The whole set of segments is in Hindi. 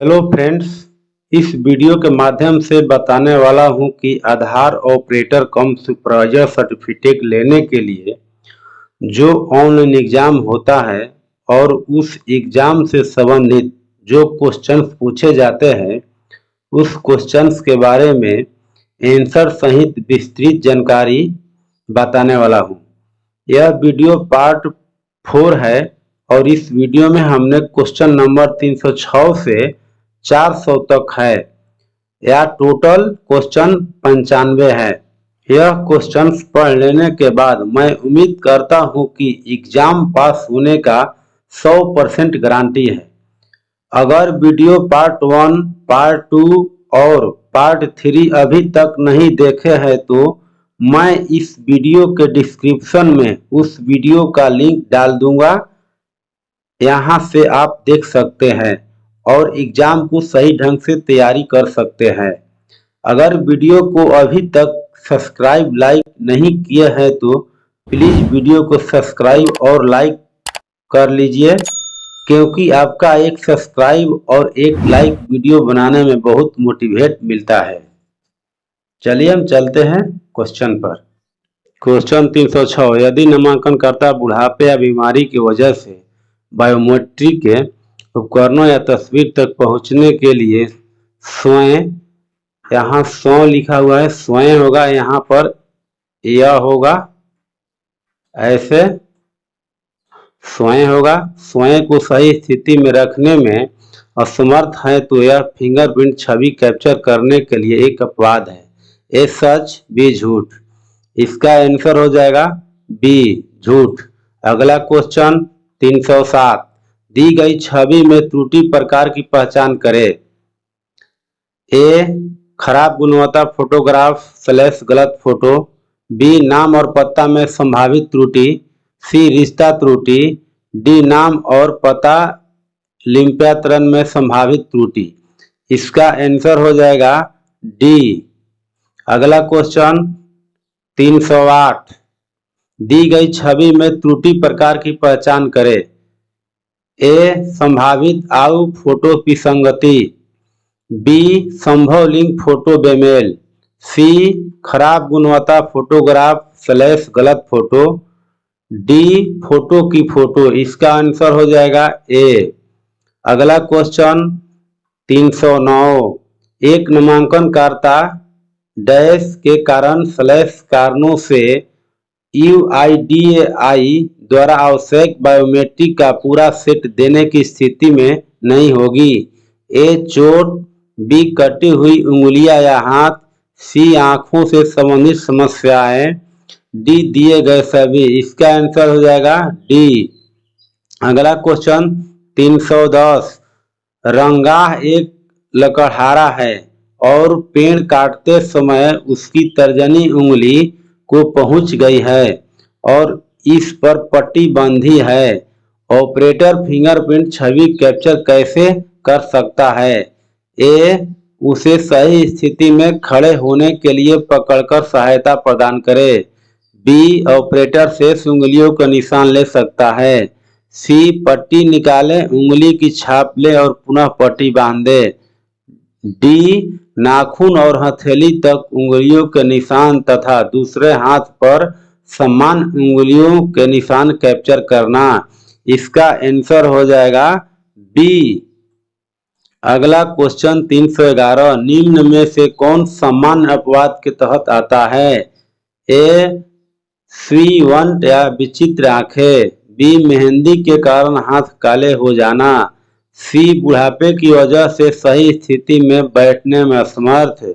हेलो फ्रेंड्स, इस वीडियो के माध्यम से बताने वाला हूं कि आधार ऑपरेटर कम सुपरवाइजर सर्टिफिकेट लेने के लिए जो ऑनलाइन एग्ज़ाम होता है और उस एग्ज़ाम से संबंधित जो क्वेश्चंस पूछे जाते हैं उस क्वेश्चंस के बारे में आंसर सहित विस्तृत जानकारी बताने वाला हूं। यह वीडियो पार्ट 4 है और इस वीडियो में हमने क्वेश्चन नंबर 306 से 400 तक है या टोटल क्वेश्चन 95 है। यह क्वेश्चंस पढ़ लेने के बाद मैं उम्मीद करता हूं कि एग्जाम पास होने का 100% गारंटी है। अगर वीडियो पार्ट 1, पार्ट 2 और पार्ट 3 अभी तक नहीं देखे हैं तो मैं इस वीडियो के डिस्क्रिप्शन में उस वीडियो का लिंक डाल दूंगा, यहाँ से आप देख सकते हैं और एग्जाम को सही ढंग से तैयारी कर सकते हैं। अगर वीडियो को अभी तक सब्सक्राइब लाइक नहीं किए हैं तो प्लीज़ वीडियो को सब्सक्राइब और लाइक कर लीजिए, क्योंकि आपका एक सब्सक्राइब और एक लाइक वीडियो बनाने में बहुत मोटिवेट मिलता है। चलिए हम चलते हैं क्वेश्चन पर। क्वेश्चन 306, यदि नामांकनकर्ता बुढ़ापे या बीमारी की वजह से बायोमेट्रिक के उपकरणों या तस्वीर तक पहुंचने के लिए स्वयं, यहाँ स्वयं लिखा हुआ है, स्वयं होगा, यहाँ पर यह होगा, ऐसे स्वयं होगा, स्वयं को सही स्थिति में रखने में असमर्थ है तो यह फिंगरप्रिंट छवि कैप्चर करने के लिए एक अपवाद है। ए सच, बी झूठ। इसका आंसर हो जाएगा बी झूठ। अगला क्वेश्चन 307, दी गई छवि में त्रुटि प्रकार की पहचान करें। ए खराब गुणवत्ता फोटोग्राफ / गलत फोटो, बी नाम और पता में संभावित त्रुटि, सी रिश्ता त्रुटि, डी नाम और पता लिंपांतरण में संभावित त्रुटि। इसका आंसर हो जाएगा डी। अगला क्वेश्चन 308, दी गई छवि में त्रुटि प्रकार की पहचान करें। ए संभावित आउ फोटो की संगति, बी संभव लिंक फोटो बेमेल, सी खराब गुणवत्ता फोटोग्राफ / गलत फोटो, डी फोटो की फोटो। इसका आंसर हो जाएगा ए। अगला क्वेश्चन 309, एक नामांकनकर्ता डैश के कारण / कारणों से UIDAI द्वारा आवश्यक बायोमेट्रिक का पूरा सेट देने की स्थिति में नहीं होगी। ए चोट, बी कटी हुई उंगलियां या हाथ, सी आंखों से संबंधित समस्याएं, डी दिए गए सभी। इसका आंसर हो जाएगा डी। अगला क्वेश्चन 310, रंगाह एक लकड़हारा है और पेड़ काटते समय उसकी तर्जनी उंगली को पहुंच गई है और इस पर पट्टी बंधी है। ऑपरेटर फिंगरप्रिंट छवि कैप्चर कैसे कर सकता है। ए उसे सही स्थिति में खड़े होने के लिए पकड़कर सहायता प्रदान करे, बी ऑपरेटर शेष उंगलियों का निशान ले सकता है, सी पट्टी निकाले, उंगली की छाप ले और पुनः पट्टी बांध दे, डी नाखून और हथेली तक उंगलियों के निशान तथा दूसरे हाथ पर समान उंगलियों के निशान कैप्चर करना। इसका आंसर हो जाएगा बी। अगला क्वेश्चन 311, निम्न में से कौन सामान्य अपवाद के तहत आता है। ए स्वीवंट या विचित्र आंखें, बी मेहंदी के कारण हाथ काले हो जाना, सी बुढ़ापे की वजह से सही स्थिति में बैठने में असमर्थ,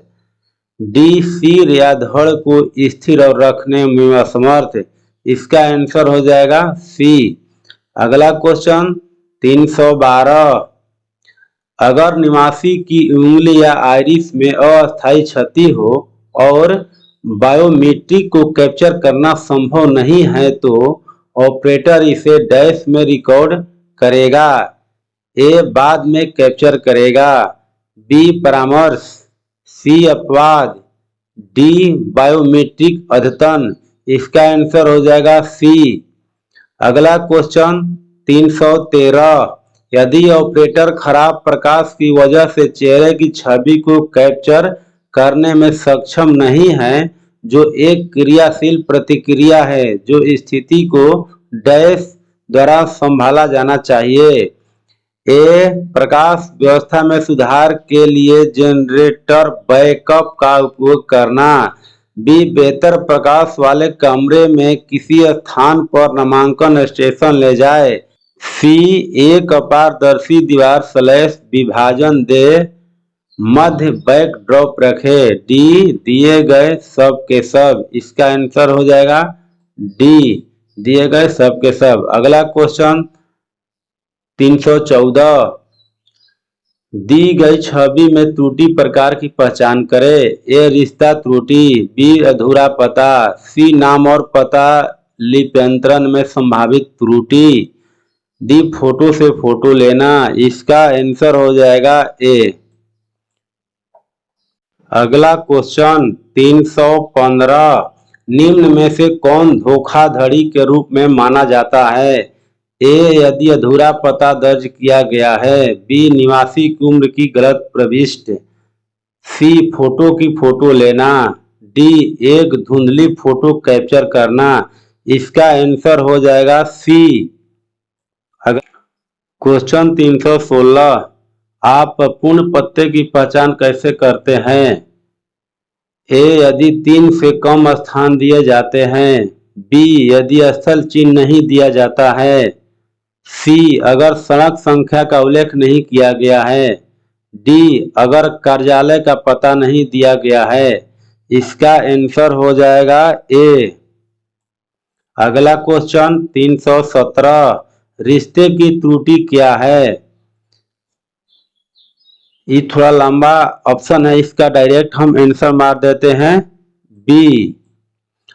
डी सिर या धड़ को स्थिर और रखने में असमर्थ। इसका आंसर हो जाएगा सी। अगला क्वेश्चन 312, अगर निवासी की उंगली या आइरिस में अस्थायी क्षति हो और बायोमेट्रिक को कैप्चर करना संभव नहीं है तो ऑपरेटर इसे डैश में रिकॉर्ड करेगा। ए बाद में कैप्चर करेगा, बी परामर्श, सी अपवाद, डी बायोमेट्रिक अद्यतन। इसका आंसर हो जाएगा सी। अगला क्वेश्चन 313, यदि ऑपरेटर खराब प्रकाश की वजह से चेहरे की छवि को कैप्चर करने में सक्षम नहीं है, जो एक क्रियाशील प्रतिक्रिया है जो स्थिति को डैश द्वारा संभाला जाना चाहिए। ए प्रकाश व्यवस्था में सुधार के लिए जनरेटर बैकअप का उपयोग करना। बी बेहतर प्रकाश वाले कमरे में किसी स्थान पर नामांकन स्टेशन ले जाए। सी एक अपारदर्शी दीवार स्लैश विभाजन दे मध्य बैकड्रॉप रखे। डी दिए गए सब के सब। इसका आंसर हो जाएगा डी दिए गए सब के सब। अगला क्वेश्चन 314, दी गई छवि में त्रुटि प्रकार की पहचान करें। ए रिश्ता त्रुटि, बी अधूरा पता, सी नाम और पता लिप्यंतरण में संभावित त्रुटि, डी फोटो से फोटो लेना। इसका आंसर हो जाएगा ए। अगला क्वेश्चन 315, निम्न में से कौन धोखाधड़ी के रूप में माना जाता है। ए यदि अधूरा पता दर्ज किया गया है, बी निवासी की उम्र की गलत प्रविष्टि, सी फोटो की फोटो लेना, डी एक धुंधली फोटो कैप्चर करना। इसका आंसर हो जाएगा सी। क्वेश्चन 316, आप पूर्ण पत्ते की पहचान कैसे करते हैं। ए यदि 3 से कम स्थान दिए जाते हैं, बी यदि स्थल चिन्ह नहीं दिया जाता है, सी अगर सड़क संख्या का उल्लेख नहीं किया गया है, डी अगर कार्यालय का पता नहीं दिया गया है। इसका आंसर हो जाएगा ए। अगला क्वेश्चन 317, रिश्ते की त्रुटि क्या है। ये थोड़ा लंबा ऑप्शन है, इसका डायरेक्ट हम आंसर मार देते हैं बी।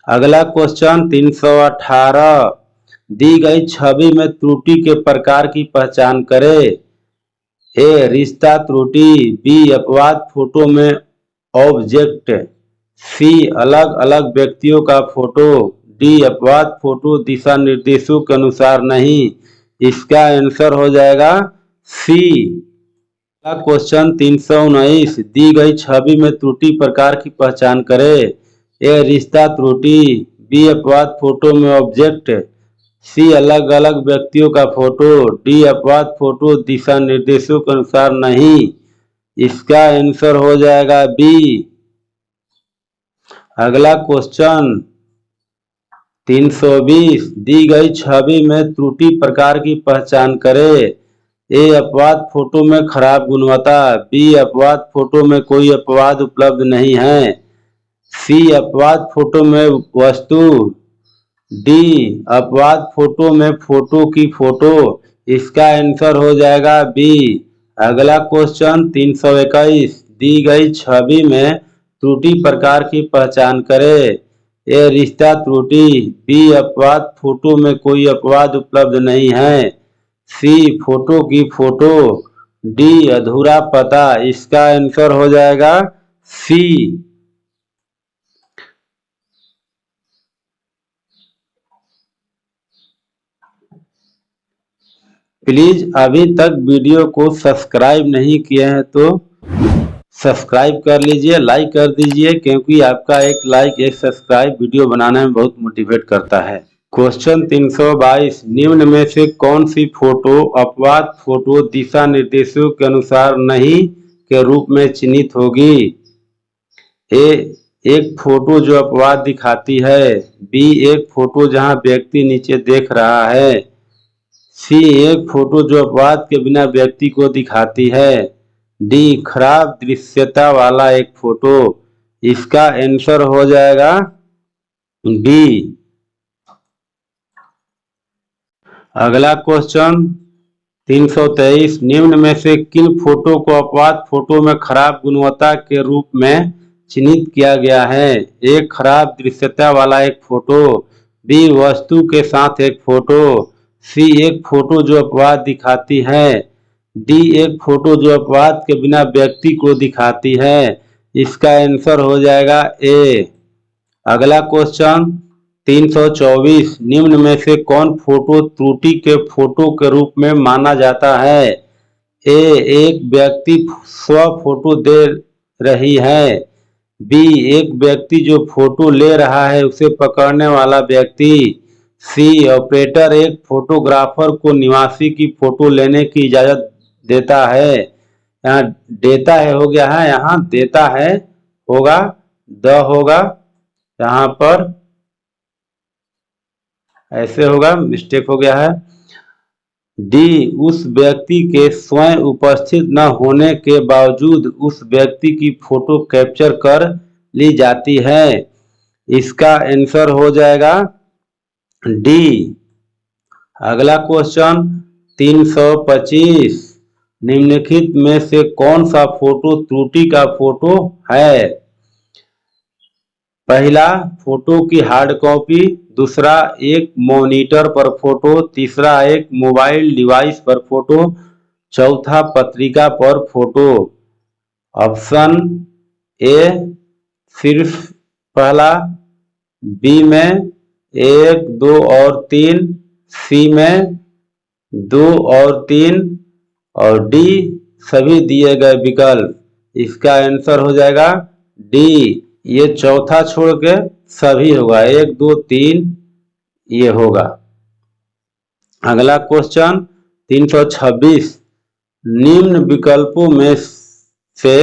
अगला क्वेश्चन 318, दी गई छवि में त्रुटि के प्रकार की पहचान करें। ए रिश्ता त्रुटि, बी अपवाद फोटो में ऑब्जेक्ट, सी अलग अलग व्यक्तियों का फोटो, डी अपवाद फोटो दिशा निर्देशों के अनुसार नहीं। इसका आंसर हो जाएगा सी। क्वेश्चन 319, दी गई छवि में त्रुटि प्रकार की पहचान करें। ए रिश्ता त्रुटि, बी अपवाद फोटो में ऑब्जेक्ट, सी अलग अलग व्यक्तियों का फोटो, डी अपवाद फोटो दिशा निर्देशों के अनुसार नहीं। इसका आंसर हो जाएगा बी। अगला क्वेश्चन 320, दी गई छवि में त्रुटि प्रकार की पहचान करें। ए अपवाद फोटो में खराब गुणवत्ता, बी अपवाद फोटो में कोई अपवाद उपलब्ध नहीं है, सी अपवाद फोटो में वस्तु, डी अपवाद फोटो में फोटो की फोटो। इसका आंसर हो जाएगा बी। अगला क्वेश्चन 321, दी गई छवि में त्रुटि प्रकार की पहचान करें। ए रिश्ता त्रुटि, बी अपवाद फोटो में कोई अपवाद उपलब्ध नहीं है, सी फोटो की फोटो, डी अधूरा पता। इसका आंसर हो जाएगा सी। प्लीज अभी तक वीडियो को सब्सक्राइब नहीं किए हैं तो सब्सक्राइब कर लीजिए, लाइक कर दीजिए, क्योंकि आपका एक लाइक एक सब्सक्राइब वीडियो बनाने में बहुत मोटिवेट करता है। क्वेश्चन 322, निम्न में से कौन सी फोटो अपवाद फोटो दिशा निर्देशों के अनुसार नहीं के रूप में चिन्हित होगी। ए एक फोटो जो अपवाद दिखाती है, बी एक फोटो जहां व्यक्ति नीचे देख रहा है, सी एक फोटो जो अपवाद के बिना व्यक्ति को दिखाती है, डी खराब दृश्यता वाला एक फोटो। इसका आंसर हो जाएगा बी। अगला क्वेश्चन 323, निम्न में से किन फोटो को अपवाद फोटो में खराब गुणवत्ता के रूप में चिन्हित किया गया है। ए खराब दृश्यता वाला एक फोटो, बी वस्तु के साथ एक फोटो, सी एक फोटो जो अपवाद दिखाती है, डी एक फोटो जो अपवाद के बिना व्यक्ति को दिखाती है। इसका आंसर हो जाएगा ए। अगला क्वेश्चन 324 निम्न में से कौन फोटो त्रुटि के फोटो के रूप में माना जाता है? ए, एक व्यक्ति स्व फोटो दे रही है। बी, एक व्यक्ति जो फोटो ले रहा है उसे पकड़ने वाला व्यक्ति। सी, ऑपरेटर एक फोटोग्राफर को निवासी की फोटो लेने की इजाजत देता है। यहाँ देता है हो गया है, यहाँ देता है होगा, द होगा, यहाँ पर ऐसे होगा, मिस्टेक हो गया है। डी, उस व्यक्ति के स्वयं उपस्थित न होने के बावजूद उस व्यक्ति की फोटो कैप्चर कर ली जाती है। इसका आंसर हो जाएगा डी। अगला क्वेश्चन 325 निम्नलिखित में से कौन सा फोटो त्रुटि का फोटो है? पहला, फोटो की हार्ड कॉपी। दूसरा, एक मॉनिटर पर फोटो। तीसरा, एक मोबाइल डिवाइस पर फोटो। चौथा, पत्रिका पर फोटो। ऑप्शन ए सिर्फ पहला, बी में 1, 2 और 3, सी में 2 और 3 और डी सभी दिए गए विकल्प। इसका आंसर हो जाएगा डी। ये चौथा छोड़ के सभी होगा, 1, 2, 3 ये होगा। अगला क्वेश्चन 326 निम्न विकल्पों में से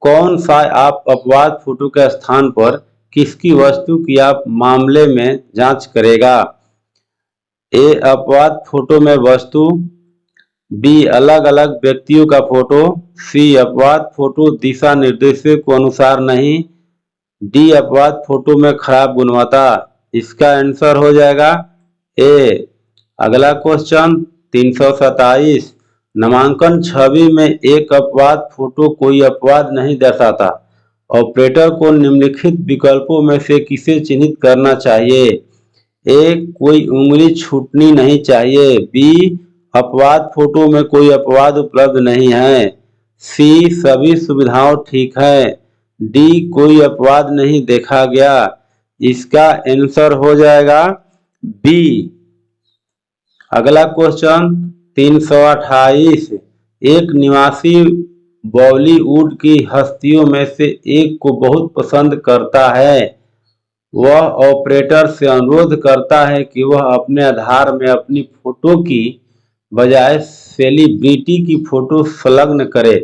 कौन सा आप अपवाद फोटो के स्थान पर किसकी वस्तु की आप मामले में जांच करेगा? ए, अपवाद फोटो में वस्तु। बी, अलग अलग व्यक्तियों का फोटो। सी, अपवाद फोटो दिशा निर्देशों के अनुसार नहीं। डी, अपवाद फोटो में खराब गुणवत्ता। इसका आंसर हो जाएगा ए। अगला क्वेश्चन 327 नामांकन छवि में एक अपवाद फोटो कोई अपवाद नहीं दर्शाता। ऑपरेटर को निम्नलिखित विकल्पों में से किसे चिन्हित करना चाहिए? ए, कोई उंगली छूटनी नहीं चाहिए। बी, अपवाद फोटो में कोई अपवाद उपलब्ध नहीं है। सी, सभी सुविधाएं ठीक है। डी, कोई अपवाद नहीं देखा गया। इसका आंसर हो जाएगा बी। अगला क्वेश्चन 328 एक निवासी बॉलीवुड की हस्तियों में से एक को बहुत पसंद करता है। वह ऑपरेटर से अनुरोध करता है कि वह अपने आधार में अपनी फोटो की बजाय सेलिब्रिटी की फोटो संलग्न करे।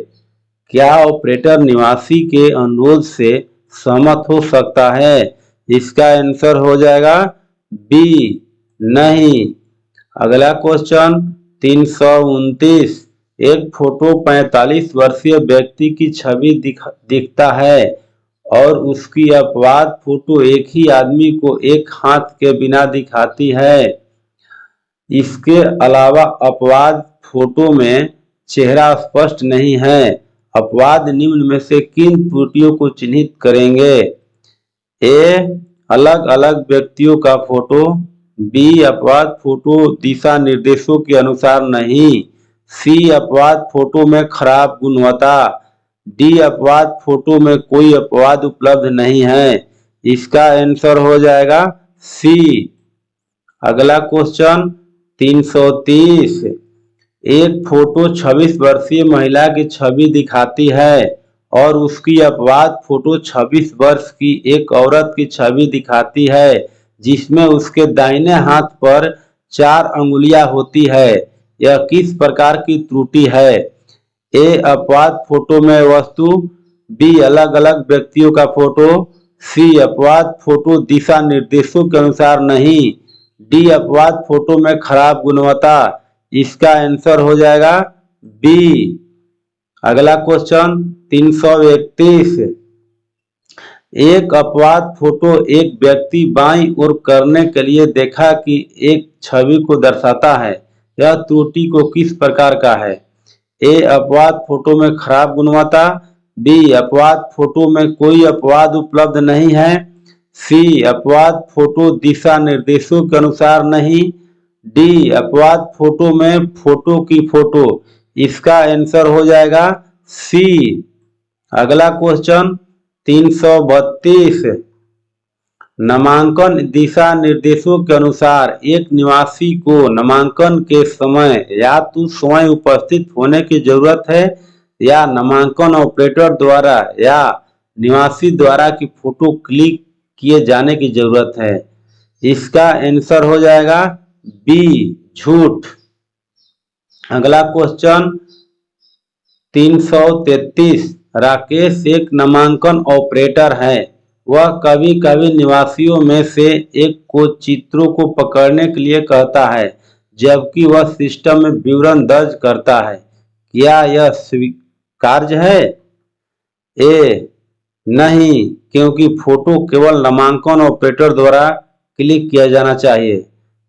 क्या ऑपरेटर निवासी के अनुरोध से सहमत हो सकता है? इसका आंसर हो जाएगा बी, नहीं। अगला क्वेश्चन 329 एक फोटो 45 वर्षीय व्यक्ति की छवि दिखता है और उसकी अपवाद फोटो एक ही आदमी को एक हाथ के बिना दिखाती है। इसके अलावा अपवाद फोटो में चेहरा स्पष्ट नहीं है। अपवाद निम्न में से किन त्रुटियों को चिन्हित करेंगे? ए, अलग अलग व्यक्तियों का फोटो। बी, अपवाद फोटो दिशा निर्देशों के अनुसार नहीं। सी, अपवाद फोटो में खराब गुणवत्ता। डी, अपवाद फोटो में कोई अपवाद उपलब्ध नहीं है। इसका आंसर हो जाएगा सी। अगला क्वेश्चन 330 एक फोटो 26 वर्षीय महिला की छवि दिखाती है और उसकी अपवाद फोटो 26 वर्ष की एक औरत की छवि दिखाती है जिसमें उसके दाहिने हाथ पर 4 अंगुलियां होती है। यह किस प्रकार की त्रुटि है? ए, अपवाद फोटो में वस्तु। बी, अलग अलग व्यक्तियों का फोटो। सी, अपवाद फोटो दिशा निर्देशों के अनुसार नहीं। डी, अपवाद फोटो में खराब गुणवत्ता। इसका आंसर हो जाएगा बी। अगला क्वेश्चन 331 एक अपवाद फोटो एक व्यक्ति बाईं ओर करने के लिए देखा कि एक छवि को दर्शाता है। यह त्रुटि को किस प्रकार का है? ए, अपवाद फोटो में खराब गुणवत्ता। बी, अपवाद फोटो में कोई अपवाद उपलब्ध नहीं है। सी, अपवाद फोटो दिशा निर्देशों के अनुसार नहीं। डी, अपवाद फोटो में फोटो की फोटो। इसका आंसर हो जाएगा सी। अगला क्वेश्चन 332 नामांकन दिशा निर्देशों के अनुसार एक निवासी को नामांकन के समय या तो स्वयं उपस्थित होने की जरूरत है या नामांकन ऑपरेटर द्वारा या निवासी द्वारा की फोटो क्लिक किए जाने की जरूरत है। इसका आंसर हो जाएगा बी, झूठ। अगला क्वेश्चन 333। राकेश एक नामांकन ऑपरेटर है। वह कभी कभी निवासियों में से एक को चित्रों को पकड़ने के लिए कहता है जबकि वह सिस्टम में विवरण दर्ज करता है। क्या यह स्वीकार्य है? ए, नहीं, क्योंकि फोटो केवल नामांकन ऑपरेटर द्वारा क्लिक किया जाना चाहिए।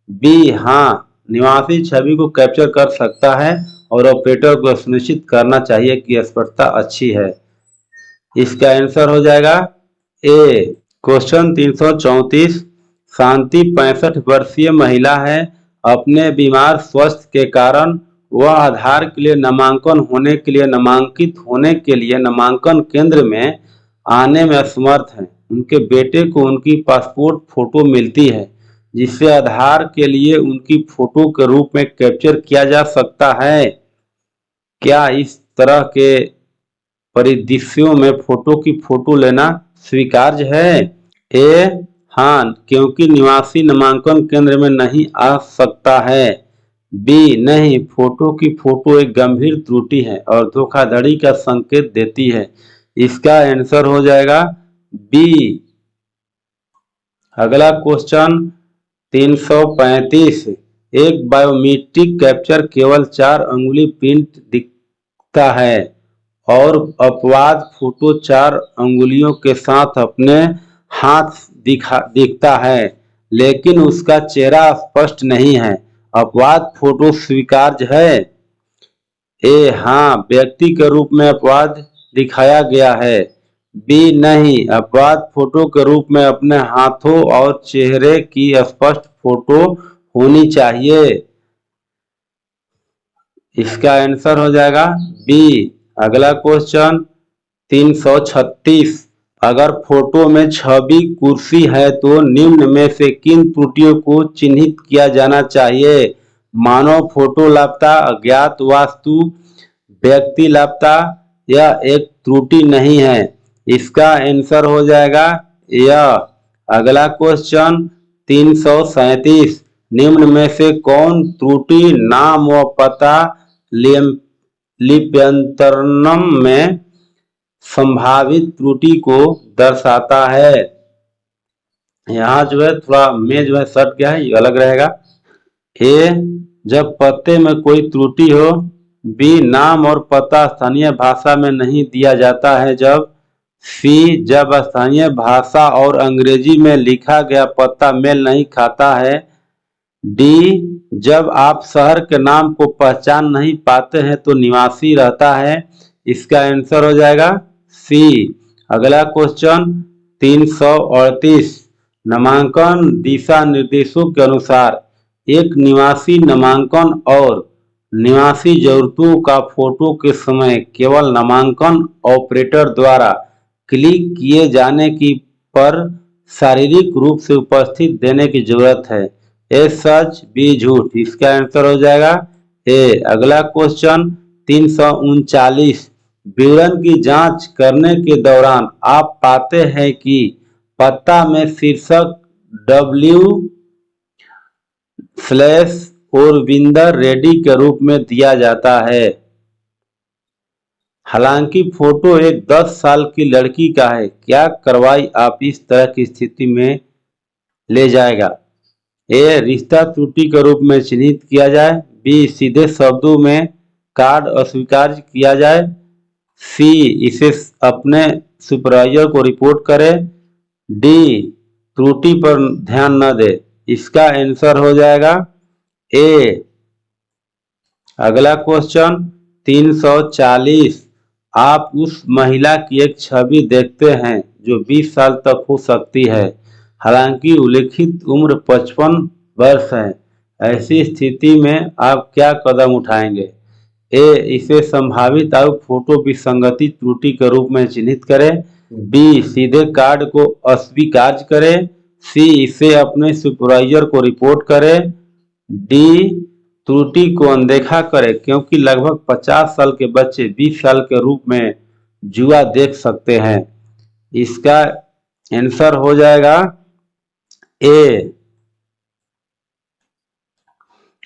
बी, हाँ, निवासी छवि को कैप्चर कर सकता है और ऑपरेटर को सुनिश्चित करना चाहिए कि स्पष्टता अच्छी है। इसका आंसर हो जाएगा ए। क्वेश्चन 334। शांति 65 वर्षीय महिला है। अपने बीमार स्वास्थ्य के कारण वह आधार के लिए नामांकन होने के लिए नामांकित होने के लिए नामांकन केंद्र में आने में असमर्थ है। उनके बेटे को उनकी पासपोर्ट फोटो मिलती है जिसे आधार के लिए उनकी फोटो के रूप में कैप्चर किया जा सकता है। क्या इस तरह के परिदृश्यों में फोटो की फोटो लेना स्वीकार्य है? ए, हाँ, क्योंकि निवासी नामांकन केंद्र में नहीं आ सकता है। बी, नहीं, फोटो की फोटो एक गंभीर त्रुटि है और धोखाधड़ी का संकेत देती है। इसका आंसर हो जाएगा बी। अगला क्वेश्चन 335। एक बायोमेट्रिक कैप्चर केवल 4 अंगुली प्रिंट दिखता है और अपवाद फोटो 4 अंगुलियों के साथ अपने हाथ दिखता है लेकिन उसका चेहरा स्पष्ट नहीं है। अपवाद फोटो स्वीकार्य है? ए, हाँ, व्यक्ति के रूप में अपवाद दिखाया गया है। बी, नहीं, अपवाद फोटो के रूप में अपने हाथों और चेहरे की स्पष्ट फोटो होनी चाहिए। इसका आंसर हो जाएगा बी। अगला क्वेश्चन 336। अगर फोटो में छवि कुर्सी है तो निम्न में से किन त्रुटियों को चिन्हित किया जाना चाहिए? मानव फोटो लापता, अज्ञात वास्तु, व्यक्ति लापता या एक त्रुटि नहीं है। इसका आंसर हो जाएगा यह। अगला क्वेश्चन 337। निम्न में से कौन त्रुटि नाम व पता लिप्यंतरण में संभावित त्रुटि को दर्शाता है? यहाँ जो है थोड़ा में जो है सट गया है, ये अलग रहेगा। ए, जब पते में कोई त्रुटि हो। बी, नाम और पता स्थानीय भाषा में नहीं दिया जाता है जब। सी, जब स्थानीय भाषा और अंग्रेजी में लिखा गया पता मेल नहीं खाता है। डी, जब आप शहर के नाम को पहचान नहीं पाते हैं तो निवासी रहता है। इसका आंसर हो जाएगा सी। अगला क्वेश्चन 338। नामांकन दिशा निर्देशों के अनुसार एक निवासी नामांकन और निवासी जरूरतों का फोटो के समय केवल नामांकन ऑपरेटर द्वारा क्लिक किए जाने की पर शारीरिक रूप से उपस्थित देने की जरूरत है। ए, सच, बी, झूठ। इसका आंसर हो जाएगा ए। अगला क्वेश्चन 339। विवरण की जांच करने के दौरान आप पाते हैं कि पता में शीर्षक W/ओरविंदर रेड्डी के रूप में दिया जाता है। हालांकि फोटो एक 10 साल की लड़की का है। क्या कार्रवाई आप इस तरह की स्थिति में ले जाएगा? ए, रिश्ता त्रुटि के रूप में चिन्हित किया जाए। बी, सीधे शब्दों में कार्ड अस्वीकार किया जाए। सी, इसे अपने सुपरवाइजर को रिपोर्ट करें। डी, त्रुटि पर ध्यान न दे। इसका आंसर हो जाएगा ए। अगला क्वेश्चन 340। आप उस महिला की एक छवि देखते हैं जो 20 साल तक हो सकती है, हालांकि उल्लिखित उम्र 55 वर्ष है। ऐसी स्थिति में आप क्या कदम उठाएंगे? ए, इसे संभावित आयु फोटो विसंगति त्रुटि के रूप में चिन्हित करें। बी, सीधे कार्ड को अस्वीकार करें। सी इसे अपने सुपरवाइजर को रिपोर्ट करे, डी त्रुटि को अनदेखा करे क्योंकि लगभग 50 साल के बच्चे 20 साल के रूप में जुआ देख सकते हैं। इसका आंसर हो जाएगा ए।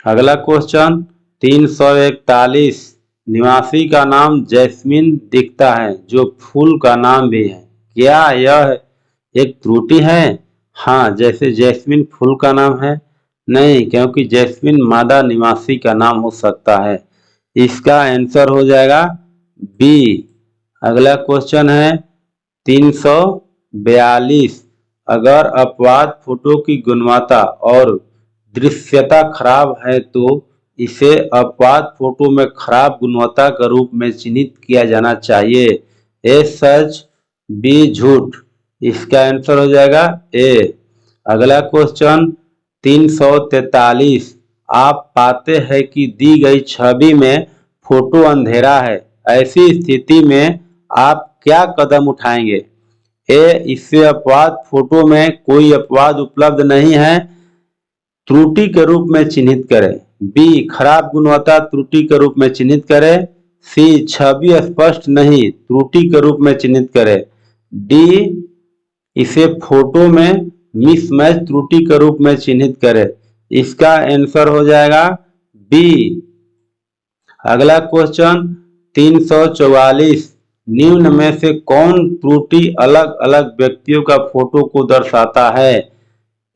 अगला क्वेश्चन 341, निवासी का नाम जैस्मिन दिखता है जो फूल का नाम भी है, क्या यह एक त्रुटि है? हाँ, जैसे जैस्मिन फूल का नाम है? नहीं, क्योंकि जैस्मिन मादा निवासी का नाम हो सकता है। इसका आंसर हो जाएगा बी। अगला क्वेश्चन है 342, अगर अपवाद फोटो की गुणवत्ता और दृश्यता खराब है तो इसे अपवाद फोटो में खराब गुणवत्ता के रूप में चिन्हित किया जाना चाहिए। ए सच, बी झूठ। इसका आंसर हो जाएगा ए। अगला क्वेश्चन 343, आप पाते हैं कि दी गई छवि में फोटो अंधेरा है, ऐसी स्थिति में आप क्या कदम उठाएंगे? ए, इससे अपवाद फोटो में कोई अपवाद उपलब्ध नहीं है, त्रुटि के रूप में चिन्हित करें। बी, खराब गुणवत्ता त्रुटि के रूप में चिन्हित करें। सी, छवि स्पष्ट नहीं, त्रुटि के रूप में चिन्हित करें। डी, इसे फोटो में मिसमैच त्रुटि के रूप में चिन्हित करें। इसका आंसर हो जाएगा बी। अगला क्वेश्चन 344, निम्न में से कौन त्रुटि अलग अलग व्यक्तियों का फोटो को दर्शाता है?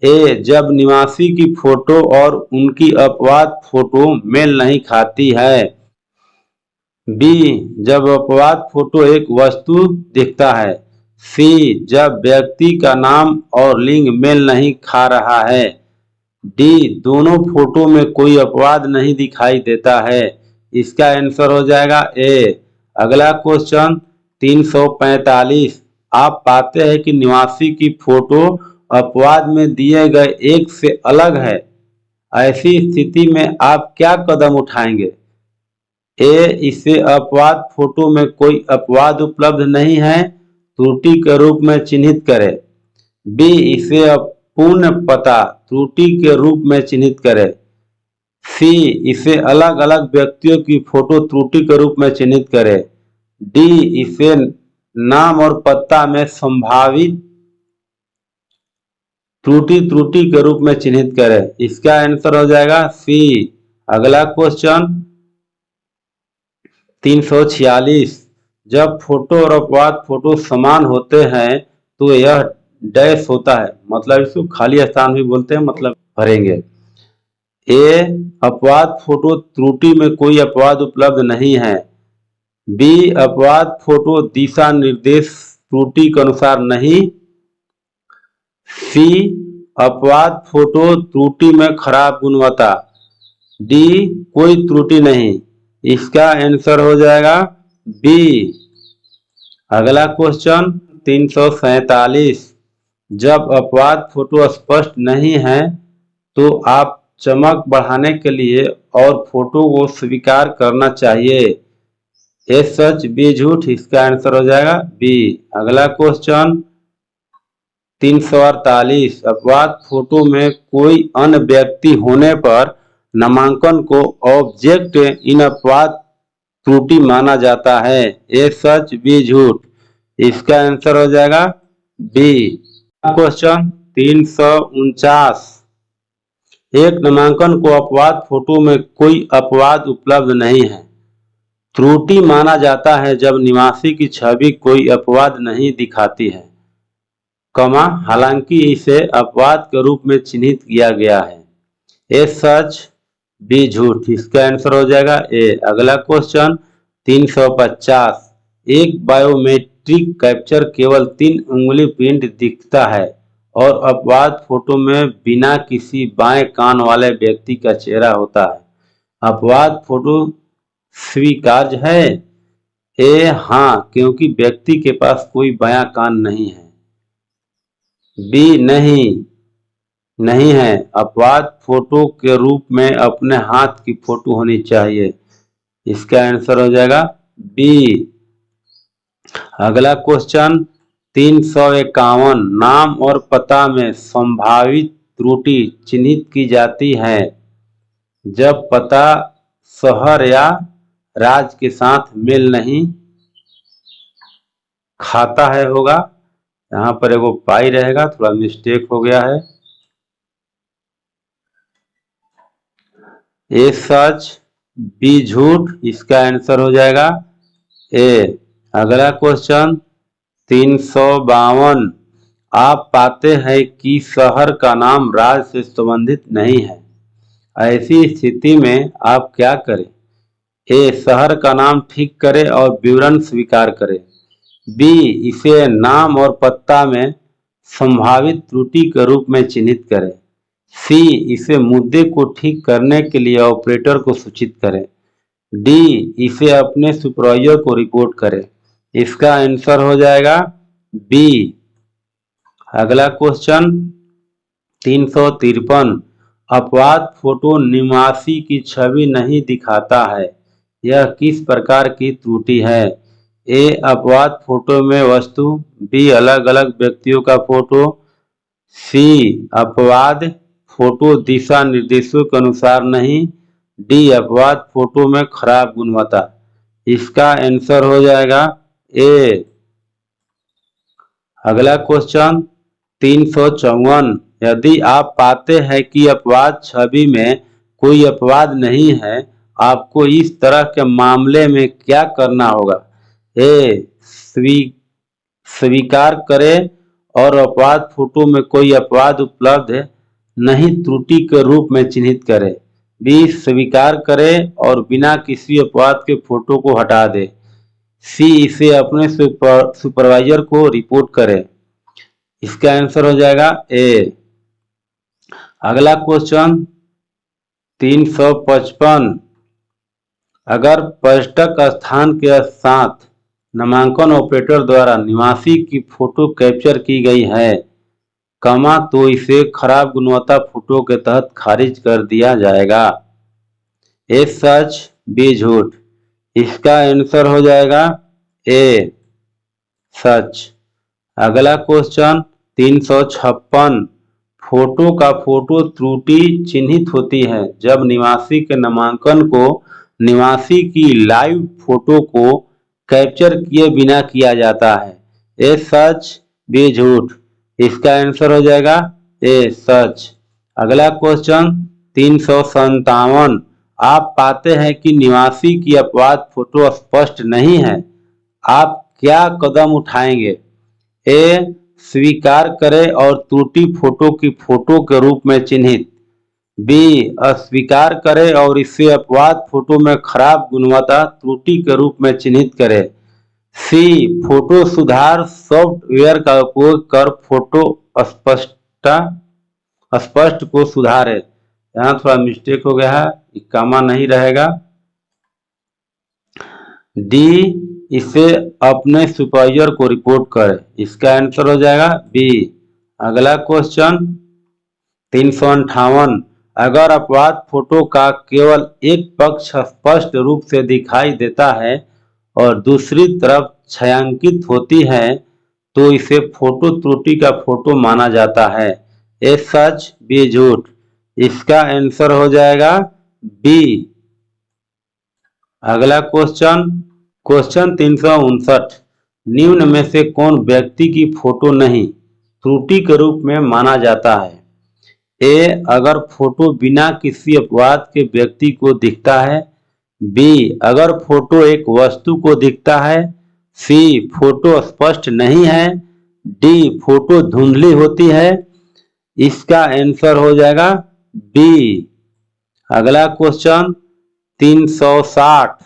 ए, जब निवासी की फोटो और उनकी अपवाद फोटो मेल नहीं खाती है। बी, जब अपवाद फोटो एक वस्तु दिखता है। सी, जब व्यक्ति का नाम और लिंग मेल नहीं खा रहा है। डी, दोनों फोटो में कोई अपवाद नहीं दिखाई देता है। इसका आंसर हो जाएगा ए। अगला क्वेश्चन 345, आप पाते हैं कि निवासी की फोटो अपवाद में दिए गए एक से अलग है, ऐसी स्थिति में आप क्या कदम उठाएंगे? ए, इसे अपवाद फोटो में कोई अपवाद उपलब्ध नहीं है, त्रुटि के रूप में चिन्हित करें। बी, इसे पूर्ण पता त्रुटि के रूप में चिन्हित करें। सी, इसे अलग अलग व्यक्तियों की फोटो त्रुटि के रूप में चिन्हित करें। डी, इसे नाम और पता में संभावित त्रुटि के रूप में चिन्हित करें। इसका आंसर हो जाएगा सी। अगला क्वेश्चन 346, जब फोटो और अपवाद फोटो समान होते हैं तो यह डैश होता है, मतलब इसको खाली स्थान भी बोलते हैं, मतलब भरेंगे। ए, अपवाद फोटो त्रुटि में कोई अपवाद उपलब्ध नहीं है। बी, अपवाद फोटो दिशा निर्देश त्रुटि के अनुसार नहीं। सी, अपवाद फोटो त्रुटि में खराब गुणवत्ता। डी, कोई त्रुटि नहीं। इसका आंसर हो जाएगा बी। अगला क्वेश्चन 347, जब अपवाद फोटो स्पष्ट नहीं है तो आप चमक बढ़ाने के लिए और फोटो को स्वीकार करना चाहिए। ए सच, बी झूठ। इसका आंसर हो जाएगा बी। अगला क्वेश्चन 348, अपवाद फोटो में कोई अन्य व्यक्ति होने पर नामांकन को ऑब्जेक्ट इन अपवाद त्रुटि माना जाता है। ए सच, बी झूठ। इसका आंसर हो जाएगा बी। क्वेश्चन 349, एक नामांकन को अपवाद फोटो में कोई अपवाद उपलब्ध नहीं है, त्रुटि माना जाता है जब निवासी की छवि कोई अपवाद नहीं दिखाती है, कमा हालांकि इसे अपवाद के रूप में चिन्हित किया गया है। ए सच, बी झूठ। इसका आंसर हो जाएगा ए। अगला क्वेश्चन 350, एक बायोमेट्रिक कैप्चर केवल 3 उंगली प्रिंट दिखता है और अपवाद फोटो में बिना किसी बाएं कान वाले व्यक्ति का चेहरा होता है, अपवाद फोटो स्वीकार्य है? ए, हाँ, क्योंकि व्यक्ति के पास कोई बायां कान नहीं है। बी, नहीं है, अपवाद फोटो के रूप में अपने हाथ की फोटो होनी चाहिए। इसका आंसर हो जाएगा बी। अगला क्वेश्चन 351 नाम और पता में संभावित त्रुटि चिन्हित की जाती है जब पता शहर या राज्य के साथ मेल नहीं खाता है होगा। यहाँ पर एगो पाई रहेगा, थोड़ा मिस्टेक हो गया है। ए सच, बी झूठ, इसका आंसर हो जाएगा ए। अगला क्वेश्चन 352 आप पाते हैं कि शहर का नाम राज्य से संबंधित नहीं है, ऐसी स्थिति में आप क्या करें? ए शहर का नाम ठीक करें और विवरण स्वीकार करें, बी इसे नाम और पता में संभावित त्रुटि के रूप में चिन्हित करें, सी इसे मुद्दे को ठीक करने के लिए ऑपरेटर को सूचित करें, डी इसे अपने सुपरवाइजर को रिपोर्ट करें। इसका आंसर हो जाएगा बी। अगला क्वेश्चन 353 अपवाद फोटो निवासी की छवि नहीं दिखाता है, यह किस प्रकार की त्रुटि है? ए अपवाद फोटो में वस्तु, बी अलग अलग व्यक्तियों का फोटो, सी अपवाद फोटो दिशा निर्देशों के अनुसार नहीं, डी अपवाद फोटो में खराब गुणवत्ता। इसका आंसर हो जाएगा ए। अगला क्वेश्चन 354 यदि आप पाते हैं कि अपवाद छवि में कोई अपवाद नहीं है, आपको इस तरह के मामले में क्या करना होगा? ए स्वीकार करें और अपवाद फोटो में कोई अपवाद उपलब्ध नहीं त्रुटि के रूप में चिन्हित करें, बी स्वीकार करें और बिना किसी अपवाद के फोटो को हटा दे, सी इसे अपने सुपरवाइजर को रिपोर्ट करें। इसका आंसर हो जाएगा ए। अगला क्वेश्चन 355 अगर पर्यटक स्थान के साथ नामांकन ऑपरेटर द्वारा निवासी की फोटो कैप्चर की गई है, तो इसे खराब गुणवत्ता फोटो के तहत खारिज कर दिया जाएगा। ए सच, बी झूठ। इसका आंसर हो जाएगा ए सच। अगला क्वेश्चन 356 फोटो का फोटो त्रुटि चिन्हित होती है जब निवासी के नामांकन को निवासी की लाइव फोटो को कैप्चर किए बिना किया जाता है। ए सच, बी झूठ। इसका आंसर हो जाएगा ए सच। अगला क्वेश्चन 357 आप पाते हैं कि निवासी की अपवाद फोटो स्पष्ट नहीं है, आप क्या कदम उठाएंगे? ए स्वीकार करें और त्रुटि फोटो की फोटो के रूप में चिन्हित, बी अस्वीकार करें और इसे अपवाद फोटो में खराब गुणवत्ता त्रुटि के रूप में चिन्हित करें, सी फोटो सुधार सॉफ्टवेयर का उपयोग कर फोटो स्पष्ट को सुधारे। यहाँ थोड़ा मिस्टेक हो गया है, कामा नहीं रहेगा। डी इसे अपने सुपरवाइजर को रिपोर्ट करें। इसका आंसर हो जाएगा बी। अगला क्वेश्चन 358 अगर अपवाद फोटो का केवल एक पक्ष स्पष्ट रूप से दिखाई देता है और दूसरी तरफ छायांकित होती है तो इसे फोटो त्रुटि का फोटो माना जाता है। ए सच, बी झूठ। इसका आंसर हो जाएगा बी। अगला क्वेश्चन 359 निम्न में से कौन व्यक्ति की फोटो नहीं त्रुटि के रूप में माना जाता है? ए अगर फोटो बिना किसी अपवाद के व्यक्ति को दिखता है, बी अगर फोटो एक वस्तु को दिखता है, सी फोटो स्पष्ट नहीं है, डी फोटो धुंधली होती है। इसका आंसर हो जाएगा बी। अगला क्वेश्चन 360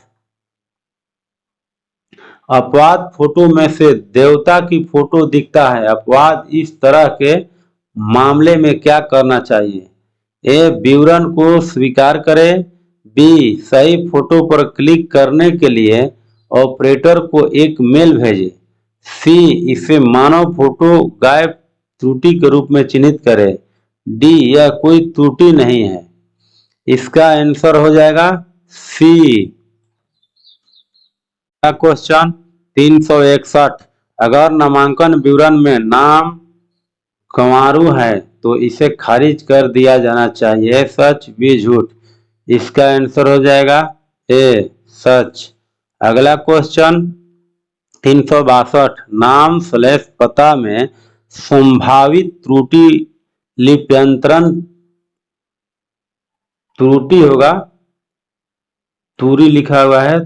अपवाद फोटो में से देवता की फोटो दिखता है, अपवाद इस तरह के मामले में क्या करना चाहिए? ए विवरण को स्वीकार करें, बी सही फोटो पर क्लिक करने के लिए ऑपरेटर को एक मेल भेजें, सी इसे मानव फोटो गायब त्रुटि के रूप में चिन्हित करें, डी यह कोई त्रुटि नहीं है। इसका आंसर हो जाएगा सी। क्वेश्चन 361 अगर नामांकन विवरण में नाम गंवारू है तो इसे खारिज कर दिया जाना चाहिए। सच बी झूठ। इसका आंसर हो जाएगा ए सच। अगला क्वेश्चन 362 नाम / पता में संभावित त्रुटि लिप्यंतरण त्रुटि होगा, तुरी लिखा हुआ है।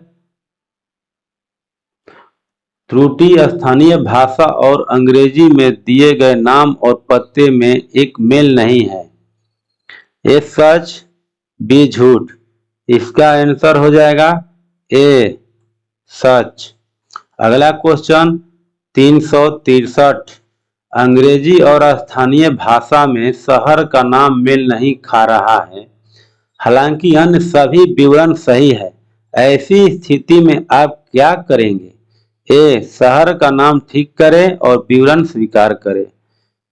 त्रुटि स्थानीय भाषा और अंग्रेजी में दिए गए नाम और पते में एक मेल नहीं है। ए सच बी झूठ। इसका आंसर हो जाएगा ए सच। अगला क्वेश्चन 363 अंग्रेजी और स्थानीय भाषा में शहर का नाम मेल नहीं खा रहा है, हालांकि अन्य सभी विवरण सही है। ऐसी स्थिति में आप क्या करेंगे? ए शहर का नाम ठीक करें और विवरण स्वीकार करें।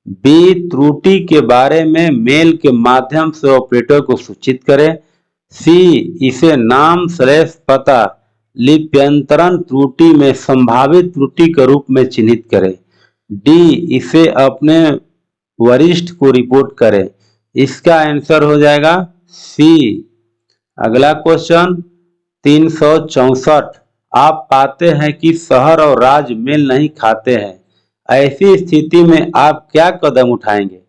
बी त्रुटि के बारे में मेल के माध्यम से ऑपरेटर को सूचित करें। सी इसे नाम / पता लिप्यंतरण त्रुटि में संभावित त्रुटि के रूप में चिन्हित करें। डी इसे अपने वरिष्ठ को रिपोर्ट करें। इसका आंसर हो जाएगा सी। अगला क्वेश्चन 364 आप पाते हैं कि शहर और राज्य मेल नहीं खाते हैं, ऐसी स्थिति में आप क्या कदम उठाएंगे?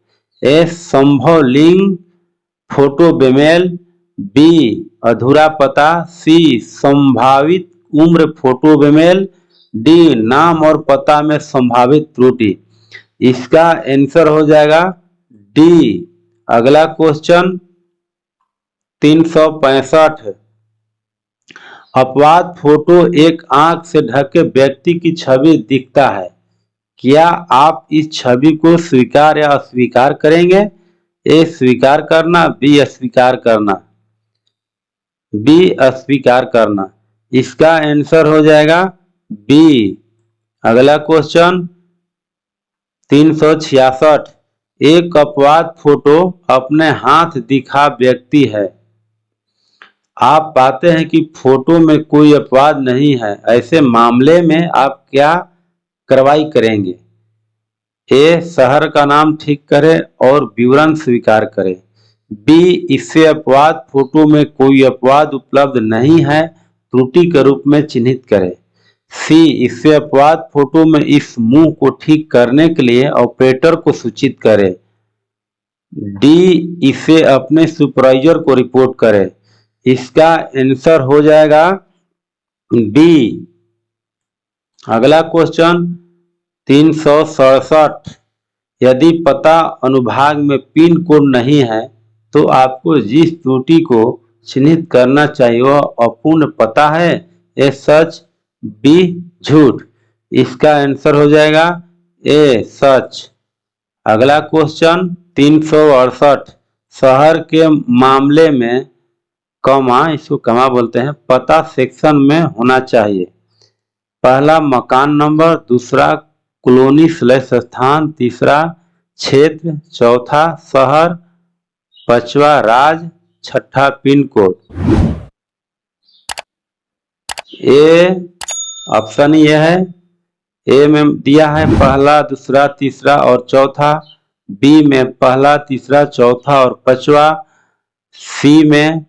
ए संभव लिंग फोटो बेमेल, बी अधूरा पता, सी संभावित उम्र फोटो बेमेल, डी नाम और पता में संभावित त्रुटि। इसका आंसर हो जाएगा डी। अगला क्वेश्चन 365 अपवाद फोटो एक आंख से ढके व्यक्ति की छवि दिखता है, क्या आप इस छवि को स्वीकार या अस्वीकार करेंगे? ए स्वीकार करना, बी अस्वीकार करना। बी अस्वीकार करना। इसका आंसर हो जाएगा बी। अगला क्वेश्चन 366 एक अपवाद फोटो अपने हाथ दिखा व्यक्ति है, आप पाते हैं कि फोटो में कोई अपवाद नहीं है, ऐसे मामले में आप क्या कार्रवाई करेंगे? ए शहर का नाम ठीक करें और विवरण स्वीकार करें। बी इससे अपवाद फोटो में कोई अपवाद उपलब्ध नहीं है, त्रुटि के रूप में चिन्हित करें। सी इससे अपवाद फोटो में इस मुंह को ठीक करने के लिए ऑपरेटर को सूचित करें। डी इसे अपने सुपरवाइजर को रिपोर्ट करें। इसका आंसर हो जाएगा बी। अगला क्वेश्चन 367 यदि पता अनुभाग में पिन कोड नहीं है तो आपको जिस त्रुटि को चिन्हित करना चाहिए वह अपूर्ण पता है। ए सच, बी झूठ। इसका आंसर हो जाएगा ए सच। अगला क्वेश्चन 368 शहर के मामले में कमा, इसको कमा बोलते हैं, पता सेक्शन में होना चाहिए। पहला मकान नंबर, दूसरा कॉलोनी / स्थान, तीसरा क्षेत्र, चौथा शहर, पांचवा राज्य, छठा पिन कोड। ए ऑप्शन यह है, ए में दिया है पहला, दूसरा, तीसरा और चौथा। बी में पहला, तीसरा, चौथा और पांचवा। सी में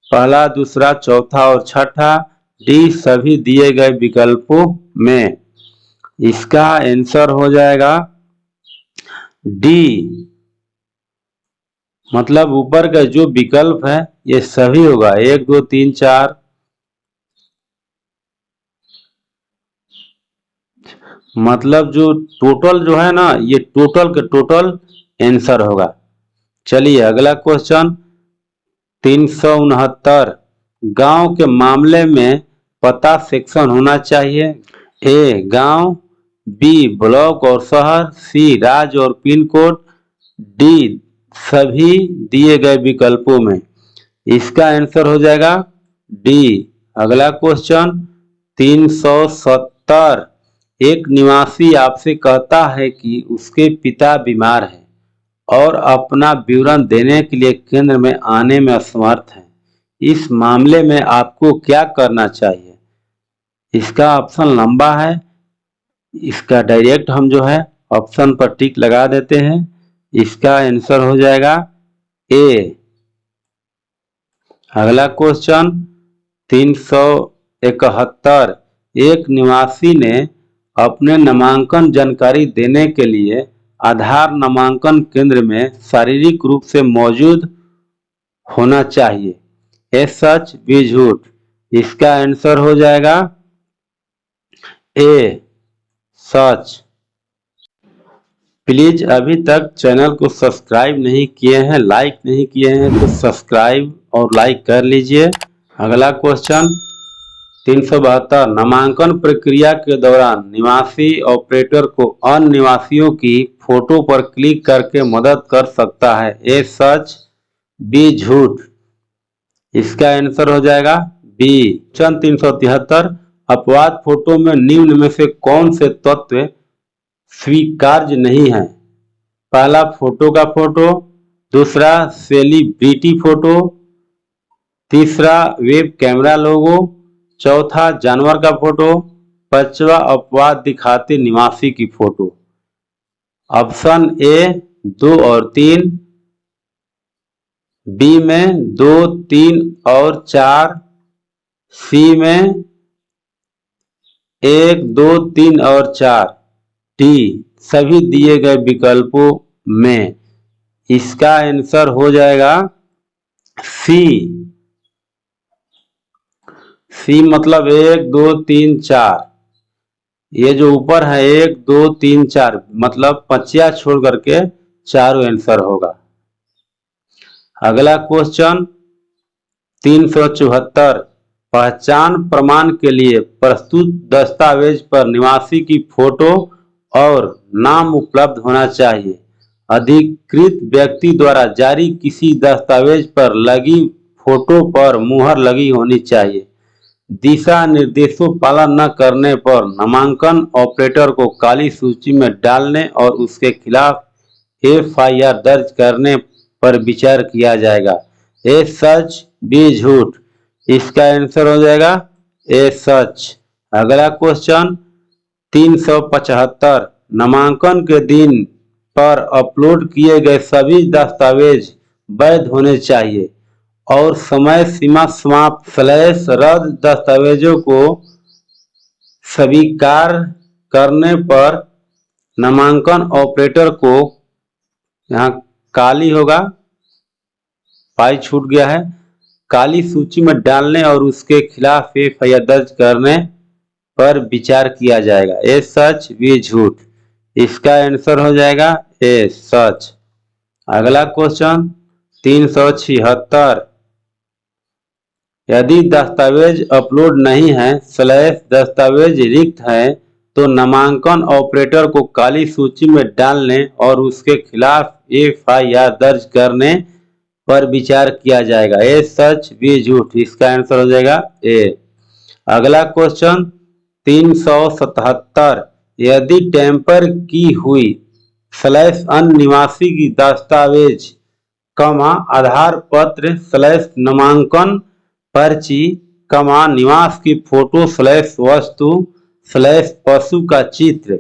पहला, दूसरा, चौथा और छठा। डी सभी दिए गए विकल्पों में। इसका आंसर हो जाएगा डी। मतलब ऊपर का जो विकल्प है ये सभी होगा, 1 2 3 4। मतलब जो टोटल जो है ना, ये टोटल के टोटल आंसर होगा। चलिए अगला क्वेश्चन 369 गांव के मामले में पता सेक्शन होना चाहिए। ए गांव, बी ब्लॉक और शहर, सी राज्य और पिन कोड, डी सभी दिए गए विकल्पों में। इसका आंसर हो जाएगा डी। अगला क्वेश्चन 370 एक निवासी आपसे कहता है कि उसके पिता बीमार हैं और अपना विवरण देने के लिए केंद्र में आने में असमर्थ हैं। इस मामले में आपको क्या करना चाहिए? इसका ऑप्शन लंबा है, इसका डायरेक्ट हम जो है ऑप्शन पर टिक लगा देते हैं। इसका आंसर हो जाएगा ए। अगला क्वेश्चन 371। एक निवासी ने अपने नामांकन जानकारी देने के लिए आधार नामांकन केंद्र में शारीरिक रूप से मौजूद होना चाहिए। ए सच बी झूठ। इसका आंसर हो जाएगा ए सच। प्लीज अभी तक चैनल को सब्सक्राइब नहीं किए हैं, लाइक नहीं किए हैं तो सब्सक्राइब और लाइक कर लीजिए। अगला क्वेश्चन 372। नामांकन प्रक्रिया के दौरान निवासी ऑपरेटर को अन्य निवासियों की फोटो पर क्लिक करके मदद कर सकता है। ए सच बी झूठ। इसका आंसर हो जाएगा बी। क्वेश्चन 373। अपवाद फोटो में निम्न में से कौन से तत्व स्वीकार्य नहीं है? पहला फोटो का फोटो, दूसरा सेलिब्रिटी फोटो, तीसरा वेब कैमरा लोगो, चौथा जानवर का फोटो, पांचवा अपवाद दिखाते निवासी की फोटो। ऑप्शन ए 2 और 3, बी में 2, 3 और 4, सी में 1, 2, 3 और 4, डी सभी दिए गए विकल्पों में। इसका आंसर हो जाएगा सी। सी मतलब 1, 2, 3, 4। ये जो ऊपर है 1, 2, 3, 4 मतलब पचिया छोड़ करके चारों आंसर होगा। अगला क्वेश्चन 374। पहचान प्रमाण के लिए प्रस्तुत दस्तावेज पर निवासी की फोटो और नाम उपलब्ध होना चाहिए। अधिकृत व्यक्ति द्वारा जारी किसी दस्तावेज पर लगी फोटो पर मुहर लगी होनी चाहिए। दिशा निर्देशों पालन न करने पर नामांकन ऑपरेटर को काली सूची में डालने और उसके खिलाफ FIR दर्ज करने पर विचार किया जाएगा। ए सच बी झूठ। इसका आंसर हो जाएगा ए सच। अगला क्वेश्चन 375। नामांकन के दिन पर अपलोड किए गए सभी दस्तावेज वैध होने चाहिए और समय सीमा समाप्त / रद्द दस्तावेजों को स्वीकार करने पर नामांकन ऑपरेटर को यहाँ काली होगा, पाई छूट गया है, काली सूची में डालने और उसके खिलाफ FIR दर्ज करने पर विचार किया जाएगा। ए सच बी झूठ। इसका आंसर हो जाएगा ए सच। अगला क्वेश्चन 376। यदि दस्तावेज अपलोड नहीं है / दस्तावेज रिक्त है तो नामांकन ऑपरेटर को काली सूची में डालने और उसके खिलाफ FIR दर्ज करने पर विचार किया जाएगा। ए सच बी झूठ। इसका आंसर हो जाएगा ए। अगला क्वेश्चन 377। यदि टेम्पर की हुई / अन्य निवासी की दस्तावेज आधार पत्र / नामांकन पर्ची निवास की फोटो / वस्तु / पशु का चित्र